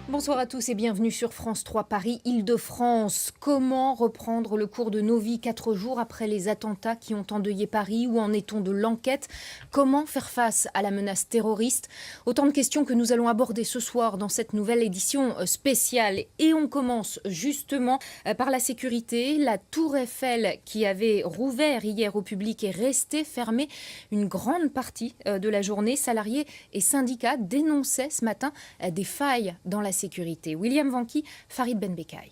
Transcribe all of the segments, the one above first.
Bonsoir à tous et bienvenue sur France 3 Paris, Île-de-France. Comment reprendre le cours de nos vies 4 jours après les attentats qui ont endeuillé Paris? Où en est-on de l'enquête? Comment faire face à la menace terroriste? Autant de questions que nous allons aborder ce soir dans cette nouvelle édition spéciale. Et on commence justement par la sécurité. La Tour Eiffel qui avait rouvert hier au public est restée fermée une grande partie de la journée. Salariés et syndicats dénonçaient ce matin des failles dans la sécurité. William Vanki, Farid Benbekay.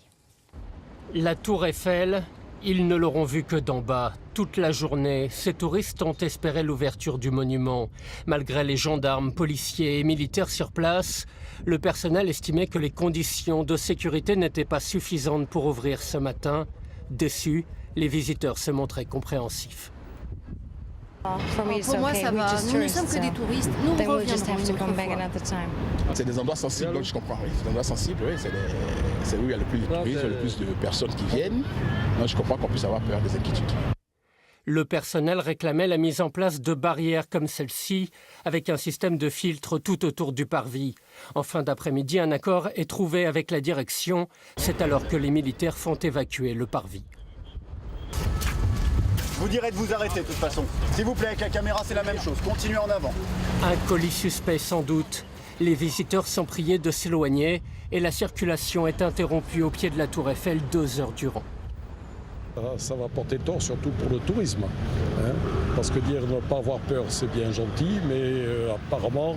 La Tour Eiffel, ils ne l'auront vue que d'en bas. Toute la journée, ces touristes ont espéré l'ouverture du monument. Malgré les gendarmes, policiers et militaires sur place, le personnel estimait que les conditions de sécurité n'étaient pas suffisantes pour ouvrir ce matin. Déçus, les visiteurs se montraient compréhensifs. Pour moi, ça va. Nous ne sommes que des touristes. Nous reviendrons. C'est des endroits sensibles, donc je comprends. Oui. C'est des endroits sensibles, oui. C'est où il y a le plus de touristes, le plus de personnes qui viennent. Donc je comprends qu'on puisse avoir peur des inquiétudes. Le personnel réclamait la mise en place de barrières comme celle-ci, avec un système de filtre tout autour du parvis. En fin d'après-midi, un accord est trouvé avec la direction. C'est alors que les militaires font évacuer le parvis. Je vous dirai de vous arrêter de toute façon. S'il vous plaît, avec la caméra, c'est la même chose. Continuez en avant. Un colis suspect sans doute. Les visiteurs sont priés de s'éloigner et la circulation est interrompue au pied de la Tour Eiffel 2 heures durant. Ça va porter tort, surtout pour le tourisme. Parce que dire ne pas avoir peur, c'est bien gentil, mais apparemment,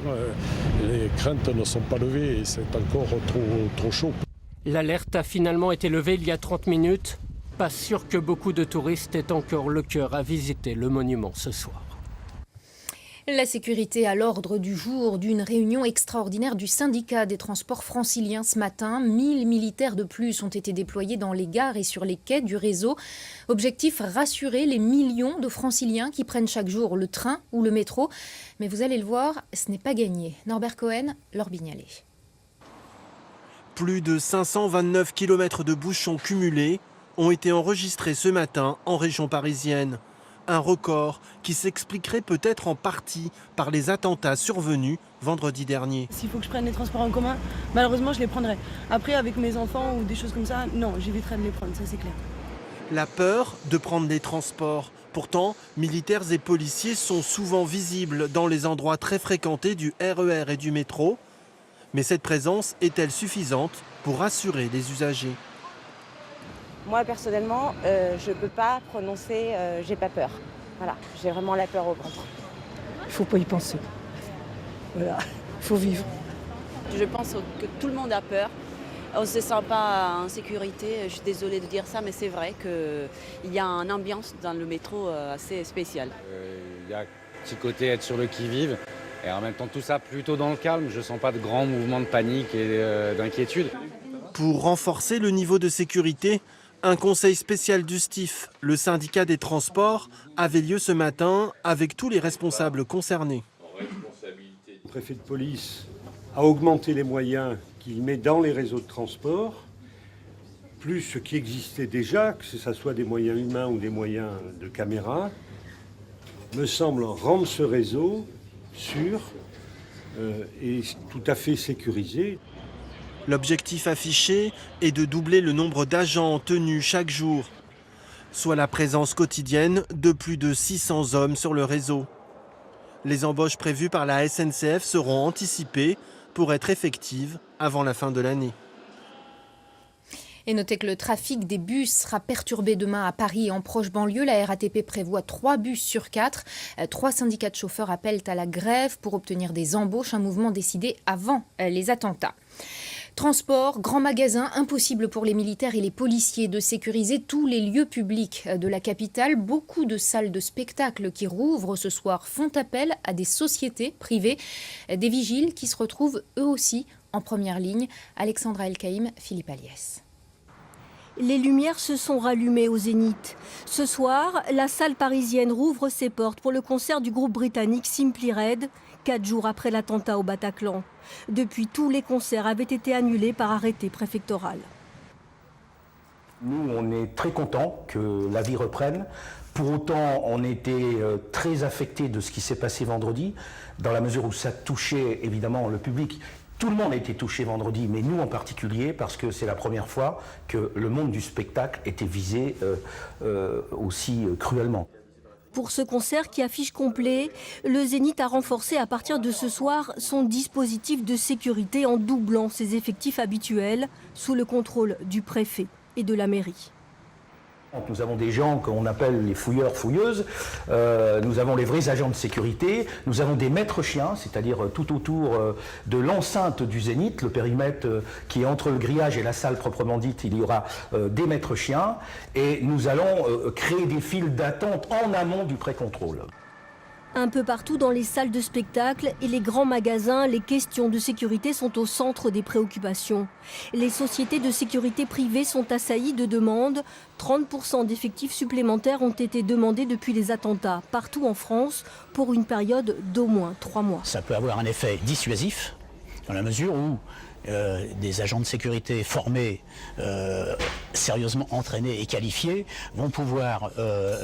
les craintes ne sont pas levées et c'est encore trop chaud. L'alerte a finalement été levée il y a 30 minutes. Pas sûr que beaucoup de touristes aient encore le cœur à visiter le monument ce soir. La sécurité à l'ordre du jour d'une réunion extraordinaire du syndicat des transports franciliens ce matin. 1000 militaires de plus ont été déployés dans les gares et sur les quais du réseau. Objectif, rassurer les millions de franciliens qui prennent chaque jour le train ou le métro. Mais vous allez le voir, ce n'est pas gagné. Norbert Cohen, Laure Bignalet. Plus de 529 km de bouchons cumulés ont été enregistrés ce matin en région parisienne. Un record qui s'expliquerait peut-être en partie par les attentats survenus vendredi dernier. S'il faut que je prenne les transports en commun, malheureusement je les prendrai. Après avec mes enfants ou des choses comme ça, non, j'éviterai de les prendre, ça c'est clair. La peur de prendre les transports. Pourtant, militaires et policiers sont souvent visibles dans les endroits très fréquentés du RER et du métro. Mais cette présence est-elle suffisante pour rassurer les usagers ? Moi, personnellement, je ne peux pas prononcer « j'ai pas peur ». Voilà, j'ai vraiment la peur au ventre. Il ne faut pas y penser. Voilà, il faut vivre. Je pense que tout le monde a peur. On ne se sent pas en sécurité. Je suis désolée de dire ça, mais c'est vrai qu'il y a une ambiance dans le métro assez spéciale. Il y a un petit côté être sur le qui-vive. Et en même temps, tout ça plutôt dans le calme. Je ne sens pas de grands mouvements de panique et d'inquiétude. Pour renforcer le niveau de sécurité, un conseil spécial du STIF, le syndicat des transports, avait lieu ce matin avec tous les responsables concernés. Le préfet de police a augmenté les moyens qu'il met dans les réseaux de transport, plus ce qui existait déjà, que ce soit des moyens humains ou des moyens de caméra, me semble rendre ce réseau sûr et tout à fait sécurisé. L'objectif affiché est de doubler le nombre d'agents en tenue chaque jour, soit la présence quotidienne de plus de 600 hommes sur le réseau. Les embauches prévues par la SNCF seront anticipées pour être effectives avant la fin de l'année. Et notez que le trafic des bus sera perturbé demain à Paris et en proche banlieue. La RATP prévoit 3 bus sur 4. 3 syndicats de chauffeurs appellent à la grève pour obtenir des embauches, un mouvement décidé avant les attentats. Transport, grands magasins, impossible pour les militaires et les policiers de sécuriser tous les lieux publics de la capitale. Beaucoup de salles de spectacle qui rouvrent ce soir font appel à des sociétés privées, des vigiles qui se retrouvent eux aussi en première ligne. Alexandra Elkaïm, Philippe Aliès. Les lumières se sont rallumées au Zénith. Ce soir, la salle parisienne rouvre ses portes pour le concert du groupe britannique Simply Red, 4 jours après l'attentat au Bataclan. Depuis, tous les concerts avaient été annulés par arrêté préfectoral. Nous, on est très contents que la vie reprenne. Pour autant, on était très affectés de ce qui s'est passé vendredi, dans la mesure où ça touchait évidemment le public. Tout le monde a été touché vendredi, mais nous en particulier, parce que c'est la première fois que le monde du spectacle était visé aussi cruellement. Pour ce concert qui affiche complet, le Zénith a renforcé à partir de ce soir son dispositif de sécurité en doublant ses effectifs habituels sous le contrôle du préfet et de la mairie. Nous avons des gens qu'on appelle les fouilleurs-fouilleuses, nous avons les vrais agents de sécurité, nous avons des maîtres chiens, c'est-à-dire tout autour de l'enceinte du Zénith, le périmètre qui est entre le grillage et la salle proprement dite, il y aura des maîtres chiens et nous allons créer des files d'attente en amont du pré-contrôle. Un peu partout dans les salles de spectacle et les grands magasins, les questions de sécurité sont au centre des préoccupations. Les sociétés de sécurité privées sont assaillies de demandes. 30% d'effectifs supplémentaires ont été demandés depuis les attentats, partout en France, pour une période d'au moins 3 mois. Ça peut avoir un effet dissuasif, dans la mesure où des agents de sécurité formés, sérieusement entraînés et qualifiés vont pouvoir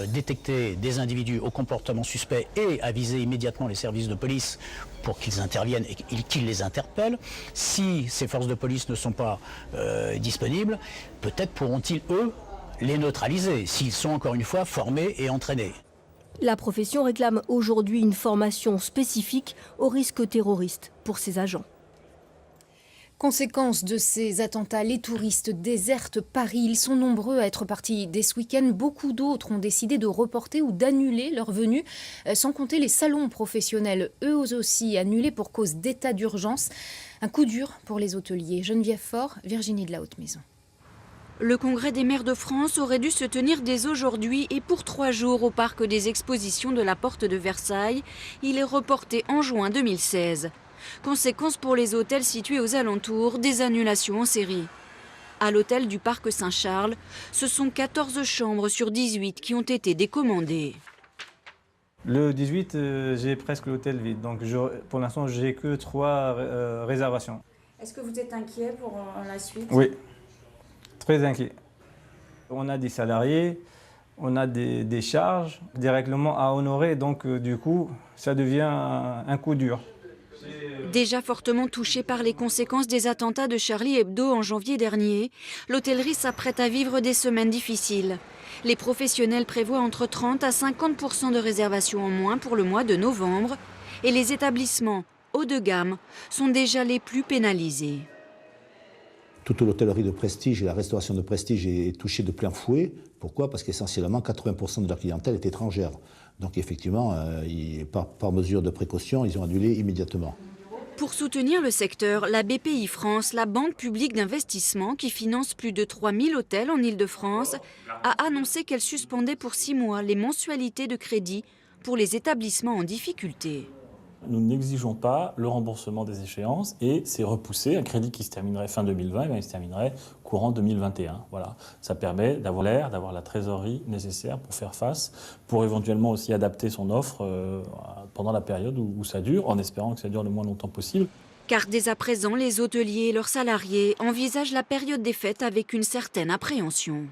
détecter des individus au comportement suspect et aviser immédiatement les services de police pour qu'ils interviennent et qu'ils les interpellent. Si ces forces de police ne sont pas disponibles, peut-être pourront-ils, eux, les neutraliser, s'ils sont encore une fois formés et entraînés. La profession réclame aujourd'hui une formation spécifique aux risques terroristes pour ses agents. Conséquence de ces attentats, les touristes désertent Paris. Ils sont nombreux à être partis dès ce week-end. Beaucoup d'autres ont décidé de reporter ou d'annuler leur venue, sans compter les salons professionnels, eux aussi annulés pour cause d'état d'urgence. Un coup dur pour les hôteliers. Geneviève Faure, Virginie de la Haute-Maison. Le congrès des maires de France aurait dû se tenir dès aujourd'hui et pour 3 jours au parc des expositions de la Porte de Versailles. Il est reporté en juin 2016. Conséquence pour les hôtels situés aux alentours, des annulations en série. À l'hôtel du Parc Saint-Charles, ce sont 14 chambres sur 18 qui ont été décommandées. Le 18, j'ai presque l'hôtel vide, donc pour l'instant, j'ai que 3 réservations. Est-ce que vous êtes inquiet pour la suite? Oui, très inquiet. On a des salariés, on a des charges, des règlements à honorer, donc du coup, ça devient un coup dur. Déjà fortement touché par les conséquences des attentats de Charlie Hebdo en janvier dernier, l'hôtellerie s'apprête à vivre des semaines difficiles. Les professionnels prévoient entre 30 à 50% de réservations en moins pour le mois de novembre et les établissements haut de gamme sont déjà les plus pénalisés. Toute l'hôtellerie de prestige et la restauration de prestige est touchée de plein fouet. Pourquoi? Parce qu'essentiellement 80% de leur clientèle est étrangère. Donc effectivement, par mesure de précaution, ils ont annulé immédiatement. Pour soutenir le secteur, la BPI France, la banque publique d'investissement qui finance plus de 3000 hôtels en Île-de-France, a annoncé qu'elle suspendait pour 6 mois les mensualités de crédit pour les établissements en difficulté. Nous n'exigeons pas le remboursement des échéances et c'est repoussé. Un crédit qui se terminerait fin 2020, il se terminerait courant 2021. Voilà. Ça permet d'avoir l'air, d'avoir la trésorerie nécessaire pour faire face, pour éventuellement aussi adapter son offre pendant la période où ça dure, en espérant que ça dure le moins longtemps possible. Car dès à présent, les hôteliers et leurs salariés envisagent la période des fêtes avec une certaine appréhension.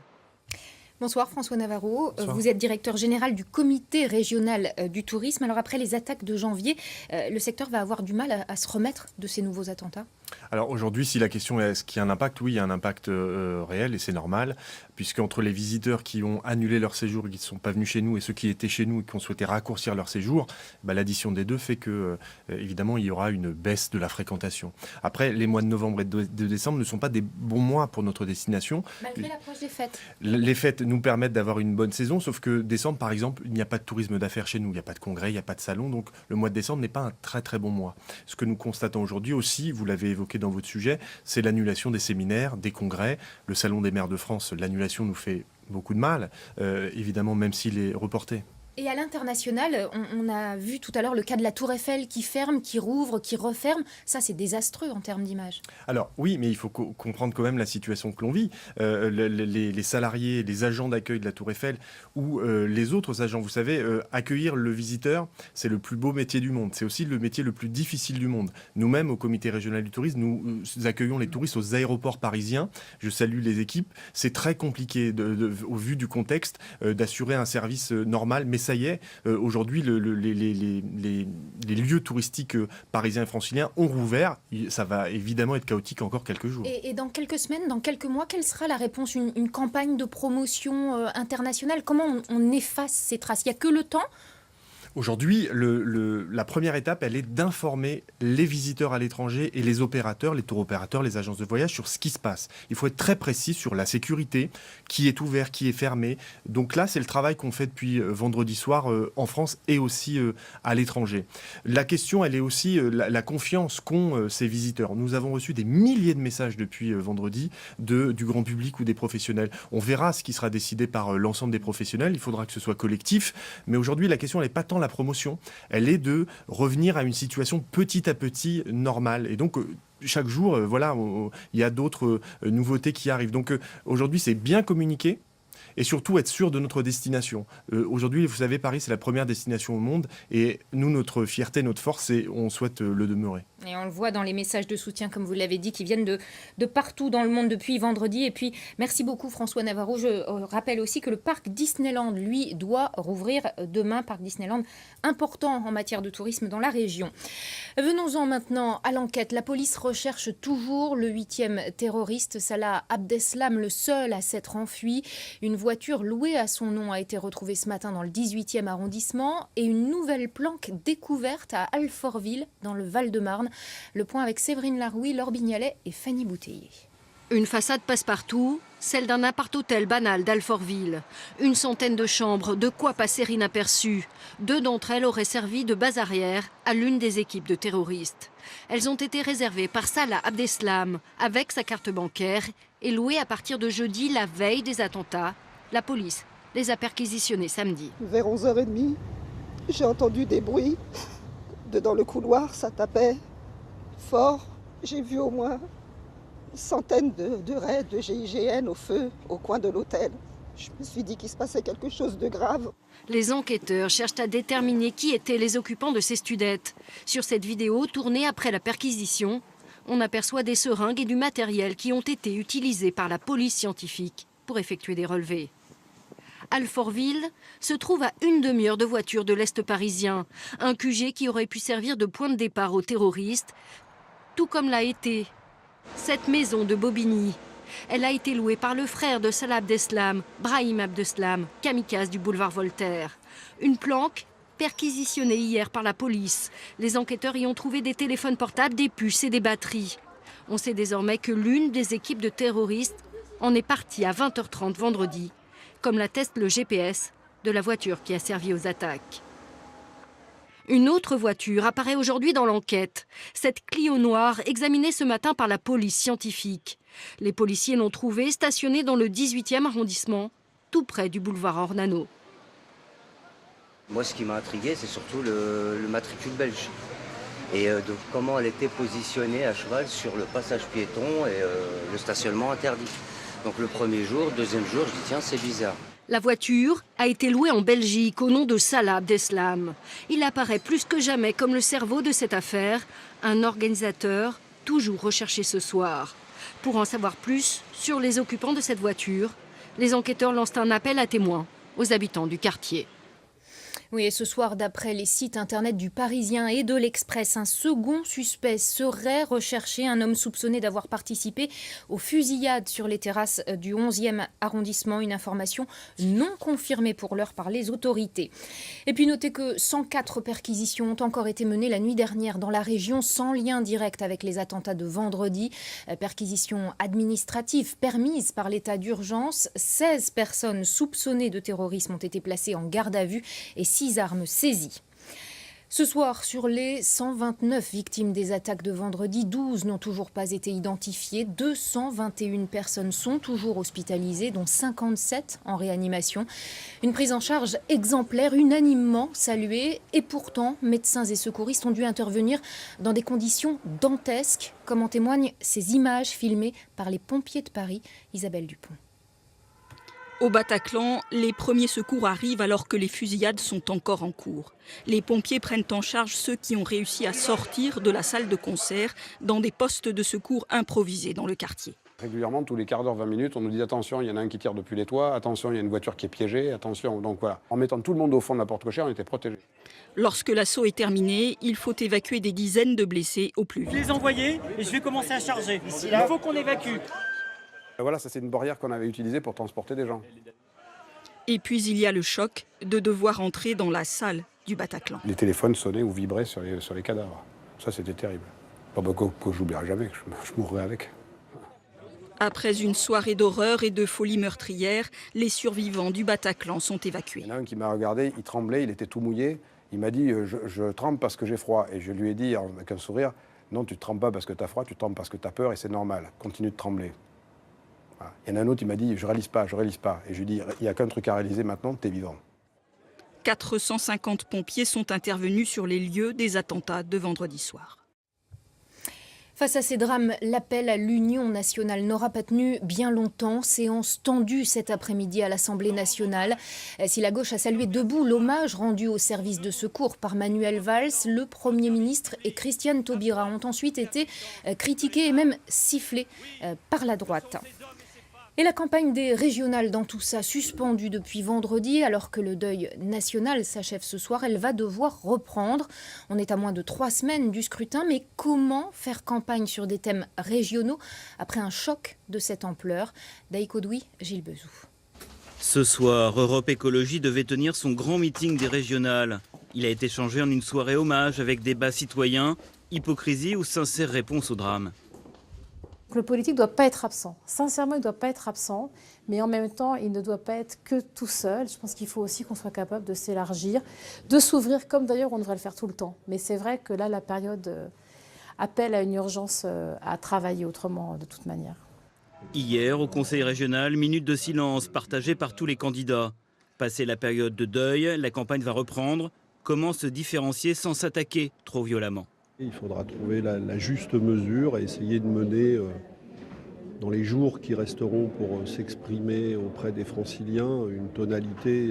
Bonsoir François Navarro, Bonsoir. Vous êtes directeur général du comité régional du tourisme. Alors après les attaques de janvier, le secteur va avoir du mal à se remettre de ces nouveaux attentats? Alors aujourd'hui, si la question est est-ce qu'il y a un impact, oui, il y a un impact réel et c'est normal, puisqu'entre les visiteurs qui ont annulé leur séjour et qui ne sont pas venus chez nous et ceux qui étaient chez nous et qui ont souhaité raccourcir leur séjour, l'addition des deux fait que, évidemment, il y aura une baisse de la fréquentation. Après, les mois de novembre et de décembre ne sont pas des bons mois pour notre destination. Malgré l'approche des fêtes. Les fêtes nous permettent d'avoir une bonne saison, sauf que décembre, par exemple, il n'y a pas de tourisme d'affaires chez nous, il n'y a pas de congrès, il n'y a pas de salon, donc le mois de décembre n'est pas un très très bon mois. Ce que nous constatons aujourd'hui aussi, vous l'avez évoqué dans votre sujet, c'est l'annulation des séminaires, des congrès. Le Salon des maires de France, l'annulation nous fait beaucoup de mal, évidemment, même s'il est reporté. Et à l'international, on a vu tout à l'heure le cas de la Tour Eiffel qui ferme, qui rouvre, qui referme. Ça, c'est désastreux en termes d'image. Alors oui, mais il faut comprendre quand même la situation que l'on vit. Les salariés, les agents d'accueil de la Tour Eiffel ou les autres agents, vous savez, accueillir le visiteur, c'est le plus beau métier du monde. C'est aussi le métier le plus difficile du monde. Nous-mêmes, au comité régional du tourisme, nous accueillons les touristes aux aéroports parisiens. Je salue les équipes. C'est très compliqué, au vu du contexte, d'assurer un service normal. Mais ça y est, aujourd'hui, les lieux touristiques parisiens et franciliens ont rouvert. Ça va évidemment être chaotique encore quelques jours. Et dans quelques semaines, dans quelques mois, quelle sera la réponse ? Une campagne de promotion internationale ? Comment on efface ces traces ? Il n'y a que le temps ? Aujourd'hui, la première étape, elle est d'informer les visiteurs à l'étranger et les opérateurs, les tours opérateurs, les agences de voyage sur ce qui se passe. Il faut être très précis sur la sécurité, qui est ouvert, qui est fermé. Donc là, c'est le travail qu'on fait depuis vendredi soir en France et aussi à l'étranger. La question, elle est aussi la confiance qu'ont ces visiteurs. Nous avons reçu des milliers de messages depuis vendredi du grand public ou des professionnels. On verra ce qui sera décidé par l'ensemble des professionnels. Il faudra que ce soit collectif. Mais aujourd'hui, la question, elle n'est pas tant la promotion, elle est de revenir à une situation petit à petit normale. Et donc, chaque jour, il y a d'autres nouveautés qui arrivent. Donc, aujourd'hui, c'est bien communiquer et surtout être sûr de notre destination. Aujourd'hui, vous savez, Paris, c'est la première destination au monde et nous, notre fierté, notre force, et on souhaite le demeurer. Et on le voit dans les messages de soutien, comme vous l'avez dit, qui viennent de partout dans le monde depuis vendredi. Et puis, merci beaucoup François Navarro. Je rappelle aussi que le parc Disneyland, lui, doit rouvrir demain. Parc Disneyland, important en matière de tourisme dans la région. Venons-en maintenant à l'enquête. La police recherche toujours le 8e terroriste, Salah Abdeslam, le seul à s'être enfui. Une voiture louée à son nom a été retrouvée ce matin dans le 18e arrondissement et une nouvelle planque découverte à Alfortville, dans le Val-de-Marne. Le point avec Séverine Larouille, Laure Bignalet et Fanny Bouteiller. Une façade passe-partout, celle d'un appart-hôtel banal d'Alfortville. Une centaine de chambres, de quoi passer inaperçues. 2 d'entre elles auraient servi de base arrière à l'une des équipes de terroristes. Elles ont été réservées par Salah Abdeslam avec sa carte bancaire et louées à partir de jeudi, la veille des attentats. La police les a perquisitionnées samedi. Vers 11h30, j'ai entendu des bruits. Dans le couloir, ça tapait fort. J'ai vu au moins une centaine de raids de GIGN au feu au coin de l'hôtel. Je me suis dit qu'il se passait quelque chose de grave. Les enquêteurs cherchent à déterminer qui étaient les occupants de ces studettes. Sur cette vidéo, tournée après la perquisition, on aperçoit des seringues et du matériel qui ont été utilisés par la police scientifique pour effectuer des relevés. Alfortville se trouve à une demi-heure de voiture de l'Est parisien. Un QG qui aurait pu servir de point de départ aux terroristes, tout comme l'a été cette maison de Bobigny. Elle a été louée par le frère de Salah Abdeslam, Brahim Abdeslam, kamikaze du boulevard Voltaire. Une planque perquisitionnée hier par la police. Les enquêteurs y ont trouvé des téléphones portables, des puces et des batteries. On sait désormais que l'une des équipes de terroristes en est partie à 20h30 vendredi, comme l'atteste le GPS de la voiture qui a servi aux attaques. Une autre voiture apparaît aujourd'hui dans l'enquête. Cette Clio noire examinée ce matin par la police scientifique. Les policiers l'ont trouvée stationnée dans le 18e arrondissement, tout près du boulevard Ornano. Moi, ce qui m'a intrigué, c'est surtout le matricule belge. Et donc, comment elle était positionnée à cheval sur le passage piéton et le stationnement interdit. Donc le premier jour, deuxième jour, je dis tiens, c'est bizarre. La voiture a été louée en Belgique au nom de Salah Abdeslam. Il apparaît plus que jamais comme le cerveau de cette affaire, un organisateur toujours recherché ce soir. Pour en savoir plus sur les occupants de cette voiture, les enquêteurs lancent un appel à témoins aux habitants du quartier. Oui, et ce soir, d'après les sites internet du Parisien et de l'Express, un second suspect serait recherché, un homme soupçonné d'avoir participé aux fusillades sur les terrasses du 11e arrondissement. Une information non confirmée pour l'heure par les autorités. Et puis notez que 104 perquisitions ont encore été menées la nuit dernière dans la région sans lien direct avec les attentats de vendredi. Perquisitions administratives permises par l'état d'urgence. 16 personnes soupçonnées de terrorisme ont été placées en garde à vue et 6 armes saisies. Ce soir, sur les 129 victimes des attaques de vendredi, 12 n'ont toujours pas été identifiées. 221 personnes sont toujours hospitalisées, dont 57 en réanimation. Une prise en charge exemplaire, unanimement saluée. Et pourtant, médecins et secouristes ont dû intervenir dans des conditions dantesques, comme en témoignent ces images filmées par les pompiers de Paris. Isabelle Dupont. Au Bataclan, les premiers secours arrivent alors que les fusillades sont encore en cours. Les pompiers prennent en charge ceux qui ont réussi à sortir de la salle de concert dans des postes de secours improvisés dans le quartier. Régulièrement, tous les quarts d'heure, 20 minutes, on nous dit attention, il y en a un qui tire depuis les toits, attention, il y a une voiture qui est piégée, attention. Donc voilà, en mettant tout le monde au fond de la porte cochère, on était protégés. Lorsque l'assaut est terminé, il faut évacuer des dizaines de blessés au plus vite. Je les ai envoyés et je vais commencer à charger. Il faut qu'on évacue. Voilà, ça c'est une barrière qu'on avait utilisée pour transporter des gens. Et puis il y a le choc de devoir entrer dans la salle du Bataclan. Les téléphones sonnaient ou vibraient sur les cadavres. Ça c'était terrible. Pas que j'oublierai jamais, que je mourrai avec. Après une soirée d'horreur et de folie meurtrière, les survivants du Bataclan sont évacués. Il y en a un qui m'a regardé, il tremblait, il était tout mouillé. Il m'a dit je tremble parce que j'ai froid. Et je lui ai dit avec un sourire, non tu ne trembles pas parce que tu as froid, tu trembles parce que tu as peur et c'est normal. Continue de trembler. Voilà. Il y en a un autre, il m'a dit je réalise pas. Et je lui ai dit il n'y a qu'un truc à réaliser maintenant, tu es vivant. 450 pompiers sont intervenus sur les lieux des attentats de vendredi soir. Face à ces drames, l'appel à l'union nationale n'aura pas tenu bien longtemps. Séance tendue cet après-midi à l'Assemblée nationale. Si la gauche a salué debout l'hommage rendu au service de secours par Manuel Valls, le Premier ministre et Christiane Taubira ont ensuite été critiqués et même sifflés par la droite. Et la campagne des régionales dans tout ça, suspendue depuis vendredi, alors que le deuil national s'achève ce soir, elle va devoir reprendre. On est à moins de 3 semaines du scrutin, mais comment faire campagne sur des thèmes régionaux après un choc de cette ampleur? Daïko Douy, Gilles Bezou. Ce soir, Europe Écologie devait tenir son grand meeting des régionales. Il a été changé en une soirée hommage avec débat citoyen, hypocrisie ou sincère réponse au drame. Le politique ne doit pas être absent. Sincèrement, il ne doit pas être absent, mais en même temps, il ne doit pas être que tout seul. Je pense qu'il faut aussi qu'on soit capable de s'élargir, de s'ouvrir, comme d'ailleurs on devrait le faire tout le temps. Mais c'est vrai que là, la période appelle à une urgence à travailler autrement de toute manière. Hier, au Conseil régional, minute de silence partagée par tous les candidats. Passé la période de deuil, la campagne va reprendre. Comment se différencier sans s'attaquer trop violemment ? Il faudra trouver la juste mesure et essayer de mener, dans les jours qui resteront pour s'exprimer auprès des franciliens, une tonalité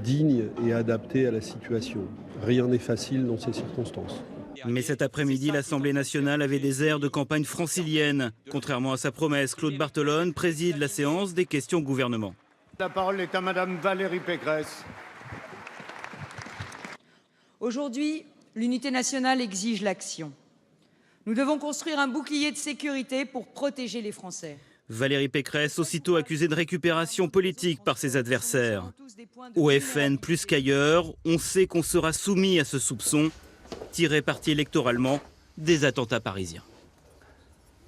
digne et adaptée à la situation. Rien n'est facile dans ces circonstances. Mais cet après-midi, l'Assemblée nationale avait des airs de campagne francilienne. Contrairement à sa promesse, Claude Barthelone préside la séance des questions au gouvernement. La parole est à Madame Valérie Pécresse. Aujourd'hui, l'unité nationale exige l'action. Nous devons construire un bouclier de sécurité pour protéger les Français. Valérie Pécresse, aussitôt accusée de récupération politique par ses adversaires. Au FN, plus qu'ailleurs, on sait qu'on sera soumis à ce soupçon, tiré parti électoralement des attentats parisiens.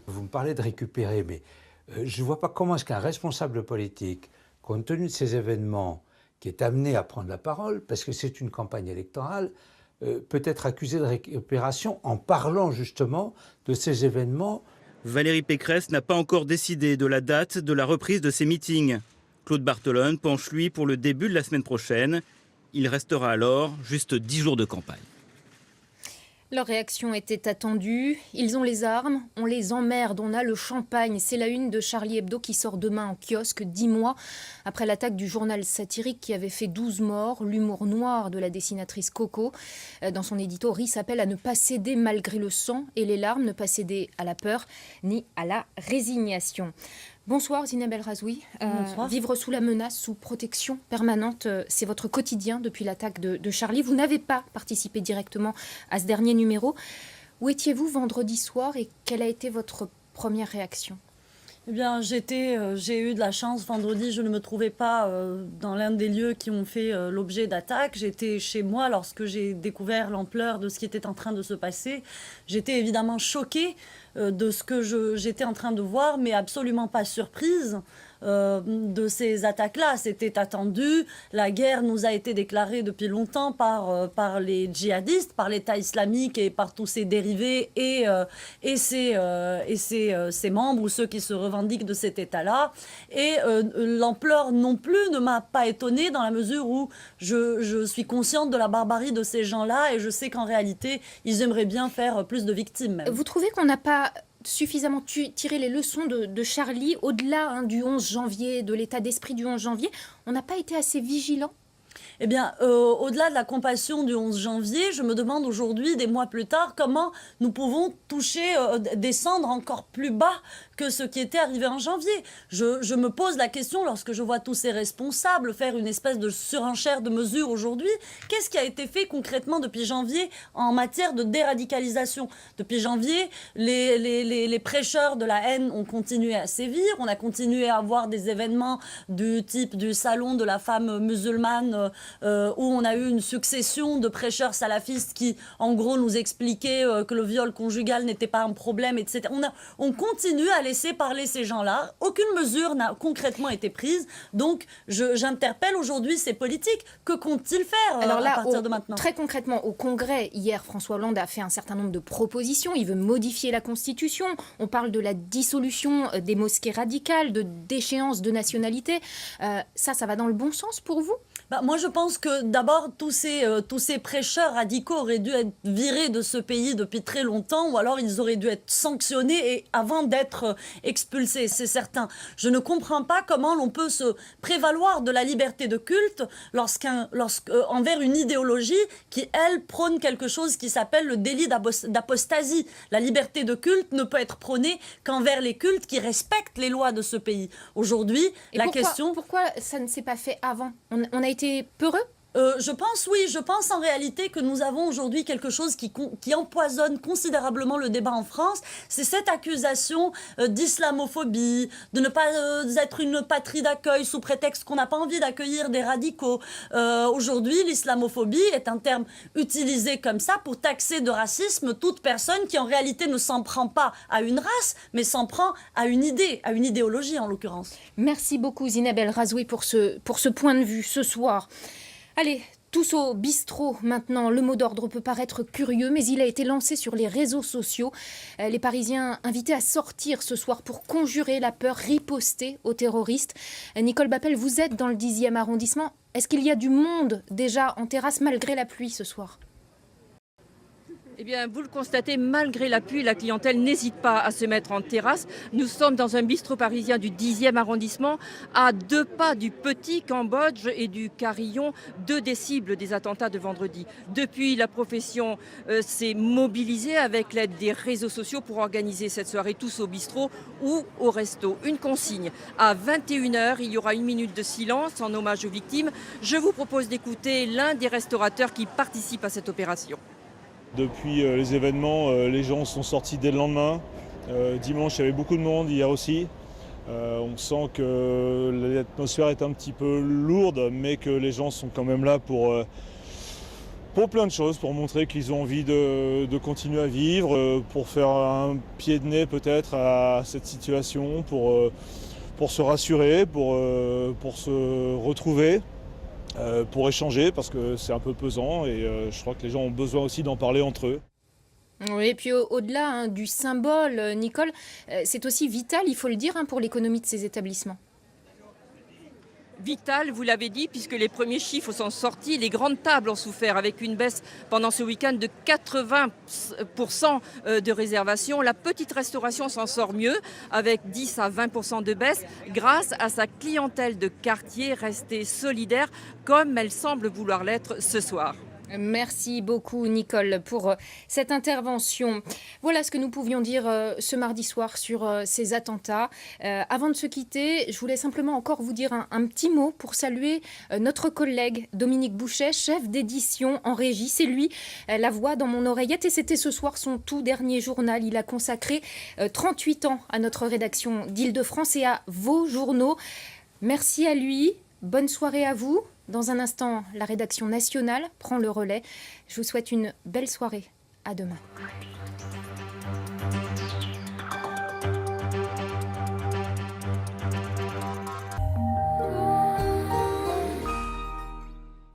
Vous me parlez de récupérer, mais je ne vois pas comment est-ce qu'un responsable politique, compte tenu de ces événements, qui est amené à prendre la parole, parce que c'est une campagne électorale, peut être accusé de récupération en parlant justement de ces événements. Valérie Pécresse n'a pas encore décidé de la date de la reprise de ses meetings. Claude Barthelone penche lui pour le début de la semaine prochaine. Il restera alors juste 10 jours de campagne. Leur réaction était attendue. Ils ont les armes, on les emmerde, on a le champagne. C'est la une de Charlie Hebdo qui sort demain en kiosque, 10 mois après l'attaque du journal satirique qui avait fait 12 morts. L'humour noir de la dessinatrice Coco. Dans son édito, Ries appelle à ne pas céder malgré le sang et les larmes, ne pas céder à la peur ni à la résignation. Bonsoir Zineb El Razoui. Vivre sous la menace, sous protection permanente, c'est votre quotidien depuis l'attaque de Charlie. Vous n'avez pas participé directement à ce dernier numéro. Où étiez-vous vendredi soir et quelle a été votre première réaction ? Eh bien, j'ai eu de la chance. Vendredi, je ne me trouvais pas dans l'un des lieux qui ont fait l'objet d'attaques. J'étais chez moi lorsque j'ai découvert l'ampleur de ce qui était en train de se passer. J'étais évidemment choquée de ce que j'étais en train de voir, mais absolument pas surprise de ces attaques-là. C'était attendu. La guerre nous a été déclarée depuis longtemps par les djihadistes, par l'État islamique et par tous ses dérivés et ses membres ou ceux qui se revendiquent de cet État-là. Et l'ampleur non plus ne m'a pas étonnée dans la mesure où je suis consciente de la barbarie de ces gens-là et je sais qu'en réalité, ils aimeraient bien faire plus de victimes. Même. Vous trouvez qu'on n'a pas suffisamment tiré les leçons de Charlie, au-delà du 11 janvier, de l'état d'esprit du 11 janvier? On n'a pas été assez vigilant? Eh bien, au-delà de la compassion du 11 janvier, je me demande aujourd'hui, des mois plus tard, comment nous pouvons descendre encore plus bas que ce qui était arrivé en janvier. Je me pose la question, lorsque je vois tous ces responsables faire une espèce de surenchère de mesures aujourd'hui, qu'est-ce qui a été fait concrètement depuis janvier en matière de déradicalisation? Depuis janvier, les prêcheurs de la haine ont continué à sévir, on a continué à avoir des événements du type du salon de la femme musulmane, où on a eu une succession de prêcheurs salafistes qui, en gros, nous expliquaient que le viol conjugal n'était pas un problème, etc. On continue à laisser parler ces gens-là. Aucune mesure n'a concrètement été prise. Donc, j'interpelle aujourd'hui ces politiques. Que comptent-ils faire à partir de maintenant? Très concrètement, au Congrès, hier, François Hollande a fait un certain nombre de propositions. Il veut modifier la Constitution. On parle de la dissolution des mosquées radicales, de déchéance de nationalité. Ça va dans le bon sens pour vous? Moi, je pense que d'abord, tous ces prêcheurs radicaux auraient dû être virés de ce pays depuis très longtemps, ou alors ils auraient dû être sanctionnés avant d'être expulsés, c'est certain. Je ne comprends pas comment l'on peut se prévaloir de la liberté de culte envers une idéologie qui, elle, prône quelque chose qui s'appelle le délit d'apostasie. La liberté de culte ne peut être prônée qu'envers les cultes qui respectent les lois de ce pays. Aujourd'hui, Pourquoi ça ne s'est pas fait avant? On a été peureux? Je pense en réalité que nous avons aujourd'hui quelque chose qui empoisonne considérablement le débat en France. C'est cette accusation d'islamophobie, de ne pas être une patrie d'accueil sous prétexte qu'on n'a pas envie d'accueillir des radicaux. Aujourd'hui, l'islamophobie est un terme utilisé comme ça pour taxer de racisme toute personne qui en réalité ne s'en prend pas à une race, mais s'en prend à une idée, à une idéologie en l'occurrence. Merci beaucoup Zineb El Razoui pour ce point de vue ce soir. Allez, tous au bistrot maintenant. Le mot d'ordre peut paraître curieux, mais il a été lancé sur les réseaux sociaux. Les Parisiens invités à sortir ce soir pour conjurer la peur, riposter aux terroristes. Nicole Bappel, vous êtes dans le 10e arrondissement. Est-ce qu'il y a du monde déjà en terrasse malgré la pluie ce soir ? Eh bien, vous le constatez, malgré la pluie, la clientèle n'hésite pas à se mettre en terrasse. Nous sommes dans un bistrot parisien du 10e arrondissement, à 2 pas du Petit Cambodge et du Carillon, 2 des cibles des attentats de vendredi. Depuis, la profession s'est mobilisée avec l'aide des réseaux sociaux pour organiser cette soirée tous au bistrot ou au resto. Une consigne, à 21h, il y aura 1 minute de silence en hommage aux victimes. Je vous propose d'écouter l'un des restaurateurs qui participe à cette opération. Depuis les événements, les gens sont sortis dès le lendemain. Dimanche, il y avait beaucoup de monde, hier aussi. On sent que l'atmosphère est un petit peu lourde, mais que les gens sont quand même là pour plein de choses, pour montrer qu'ils ont envie de continuer à vivre, pour faire un pied de nez peut-être à cette situation, pour se rassurer, pour se retrouver. Pour échanger parce que c'est un peu pesant et je crois que les gens ont besoin aussi d'en parler entre eux. Oui, et puis au-delà du symbole, Nicole, c'est aussi vital, il faut le dire, pour l'économie de ces établissements. Vital, vous l'avez dit, puisque les premiers chiffres sont sortis. Les grandes tables ont souffert avec une baisse pendant ce week-end de 80% de réservations. La petite restauration s'en sort mieux, avec 10 à 20% de baisse, grâce à sa clientèle de quartier restée solidaire, comme elle semble vouloir l'être ce soir. Merci beaucoup Nicole pour cette intervention. Voilà ce que nous pouvions dire ce mardi soir sur ces attentats. Avant de se quitter, je voulais simplement encore vous dire un petit mot pour saluer notre collègue Dominique Bouchet, chef d'édition en régie. C'est lui la voix dans mon oreillette et c'était ce soir son tout dernier journal. Il a consacré 38 ans à notre rédaction d'Île-de-France et à vos journaux. Merci à lui. Bonne soirée à vous. Dans un instant, la rédaction nationale prend le relais. Je vous souhaite une belle soirée. À demain.